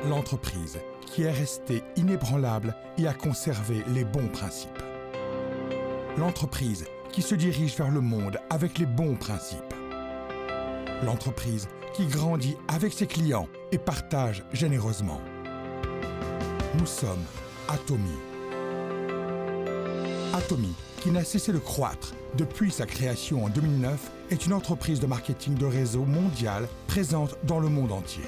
l'entreprise qui est restée inébranlable et a conservé les bons principes. L'entreprise qui se dirige vers le monde avec les bons principes. L'entreprise qui grandit avec ses clients et partage généreusement. Nous sommes Atomy. Atomy, qui n'a cessé de croître depuis sa création en 2009, est une entreprise de marketing de réseau mondial présente dans le monde entier.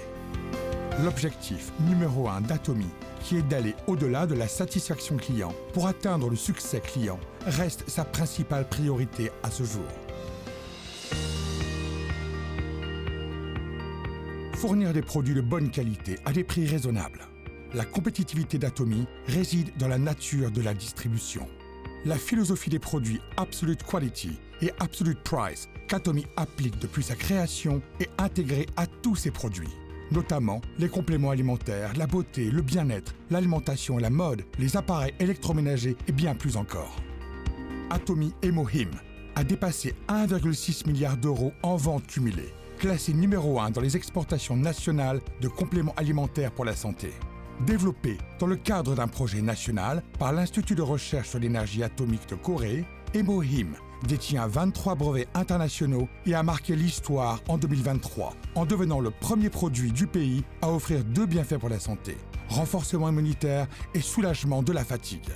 L'objectif numéro 1 d'Atomy, qui est d'aller au-delà de la satisfaction client pour atteindre le succès client, reste sa principale priorité à ce jour. Fournir des produits de bonne qualité à des prix raisonnables. La compétitivité d'Atomy réside dans la nature de la distribution. La philosophie des produits Absolute Quality et Absolute Price qu'Atomy applique depuis sa création est intégrée à tous ses produits, notamment les compléments alimentaires, la beauté, le bien-être, l'alimentation et la mode, les appareils électroménagers et bien plus encore. Atomy Emohim a dépassé 1,6 milliard d'euros en ventes cumulées, classé numéro 1 dans les exportations nationales de compléments alimentaires pour la santé. Développé dans le cadre d'un projet national par l'Institut de recherche sur l'énergie atomique de Corée, Emohim détient 23 brevets internationaux et a marqué l'histoire en 2023 en devenant le premier produit du pays à offrir 2 bienfaits pour la santé, renforcement immunitaire et soulagement de la fatigue.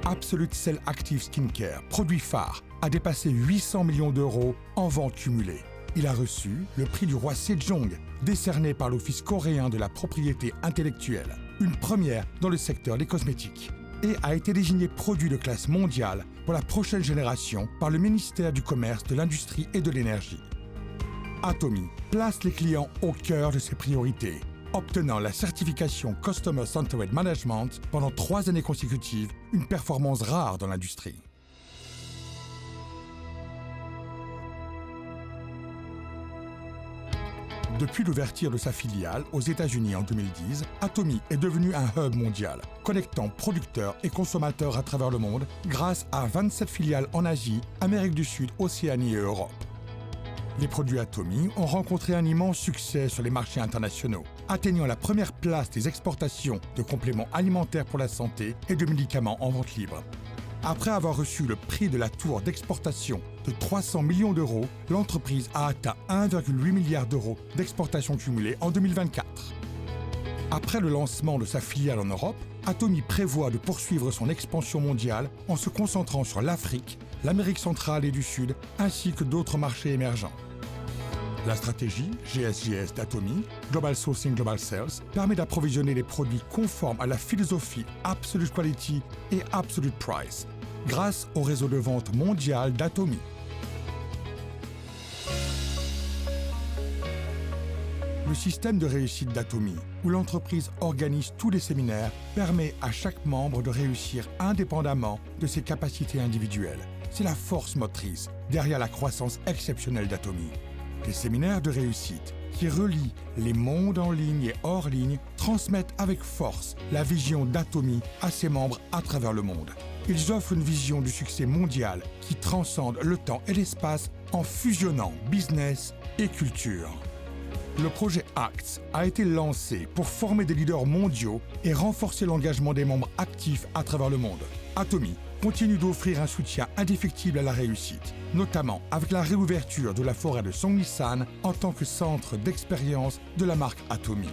Absolute Cell Active Skincare, produit phare, a dépassé 800 millions d'euros en ventes cumulées. Il a reçu le prix du roi Sejong, décerné par l'Office coréen de la propriété intellectuelle, une première dans le secteur des cosmétiques, et a été désigné produit de classe mondiale pour la prochaine génération par le ministère du Commerce, de l'Industrie et de l'Énergie. Atomy place les clients au cœur de ses priorités, obtenant la certification Customer Centered Management pendant 3 années consécutives, une performance rare dans l'industrie. Depuis l'ouverture de sa filiale aux États-Unis en 2010, Atomy est devenu un hub mondial, connectant producteurs et consommateurs à travers le monde grâce à 27 filiales en Asie, Amérique du Sud, Océanie et Europe. Les produits Atomy ont rencontré un immense succès sur les marchés internationaux, atteignant la première place des exportations de compléments alimentaires pour la santé et de médicaments en vente libre. Après avoir reçu le prix de la tour d'exportation de 300 millions d'euros, l'entreprise a atteint 1,8 milliard d'euros d'exportations cumulées en 2024. Après le lancement de sa filiale en Europe, Atomy prévoit de poursuivre son expansion mondiale en se concentrant sur l'Afrique, l'Amérique centrale et du Sud, ainsi que d'autres marchés émergents. La stratégie GSGS d'Atomy, Global Sourcing Global Sales, permet d'approvisionner les produits conformes à la philosophie Absolute Quality et Absolute Price, grâce au réseau de vente mondial d'Atomy. Le système de réussite d'Atomy, où l'entreprise organise tous les séminaires, permet à chaque membre de réussir indépendamment de ses capacités individuelles. C'est la force motrice derrière la croissance exceptionnelle d'Atomy. Les séminaires de réussite, qui relient les mondes en ligne et hors ligne, transmettent avec force la vision d'Atomy à ses membres à travers le monde. Ils offrent une vision du succès mondial qui transcende le temps et l'espace en fusionnant business et culture. Le projet ACTS a été lancé pour former des leaders mondiaux et renforcer l'engagement des membres actifs à travers le monde. Atomy continue d'offrir un soutien indéfectible à la réussite, notamment avec la réouverture de la forêt de Songnisan en tant que centre d'expérience de la marque Atomy.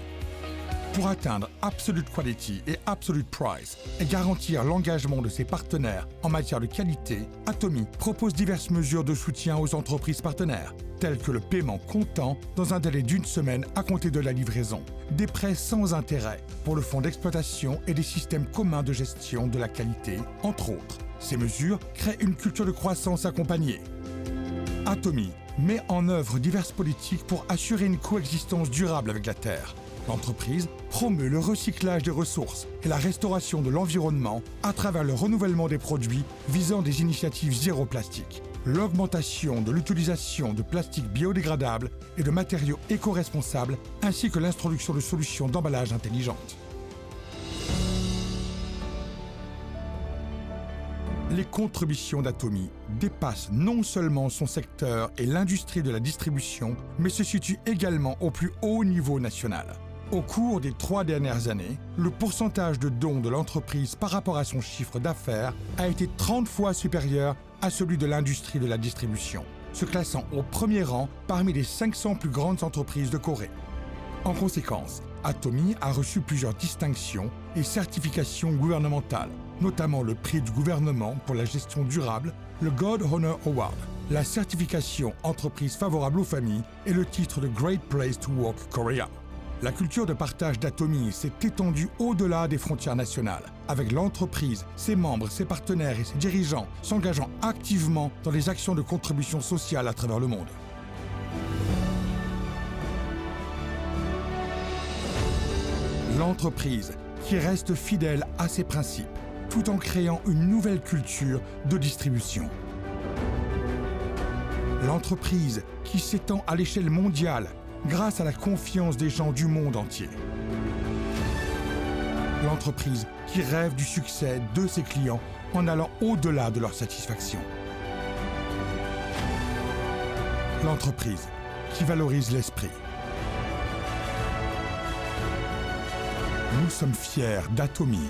Pour atteindre Absolute Quality et Absolute Price et garantir l'engagement de ses partenaires en matière de qualité, Atomy propose diverses mesures de soutien aux entreprises partenaires, telles que le paiement comptant dans un délai d'1 semaine à compter de la livraison, des prêts sans intérêt pour le fonds d'exploitation et des systèmes communs de gestion de la qualité, entre autres. Ces mesures créent une culture de croissance accompagnée. Atomy met en œuvre diverses politiques pour assurer une coexistence durable avec la Terre. L'entreprise promeut le recyclage des ressources et la restauration de l'environnement à travers le renouvellement des produits visant des initiatives zéro plastique, l'augmentation de l'utilisation de plastique biodégradable et de matériaux éco-responsables, ainsi que l'introduction de solutions d'emballage intelligentes. Les contributions d'Atomy dépassent non seulement son secteur et l'industrie de la distribution, mais se situent également au plus haut niveau national. Au cours des 3 dernières années, le pourcentage de dons de l'entreprise par rapport à son chiffre d'affaires a été 30 fois supérieur à celui de l'industrie de la distribution, se classant au premier rang parmi les 500 plus grandes entreprises de Corée. En conséquence, Atomy a reçu plusieurs distinctions et certifications gouvernementales, notamment le prix du gouvernement pour la gestion durable, le God Honor Award, la certification entreprise favorable aux familles et le titre de Great Place to Work Korea. La culture de partage d'Atomy s'est étendue au-delà des frontières nationales, avec l'entreprise, ses membres, ses partenaires et ses dirigeants s'engageant activement dans les actions de contribution sociale à travers le monde. L'entreprise qui reste fidèle à ses principes, tout en créant une nouvelle culture de distribution. L'entreprise qui s'étend à l'échelle mondiale grâce à la confiance des gens du monde entier. L'entreprise qui rêve du succès de ses clients en allant au-delà de leur satisfaction. L'entreprise qui valorise l'esprit. Nous sommes fiers d'Atomy.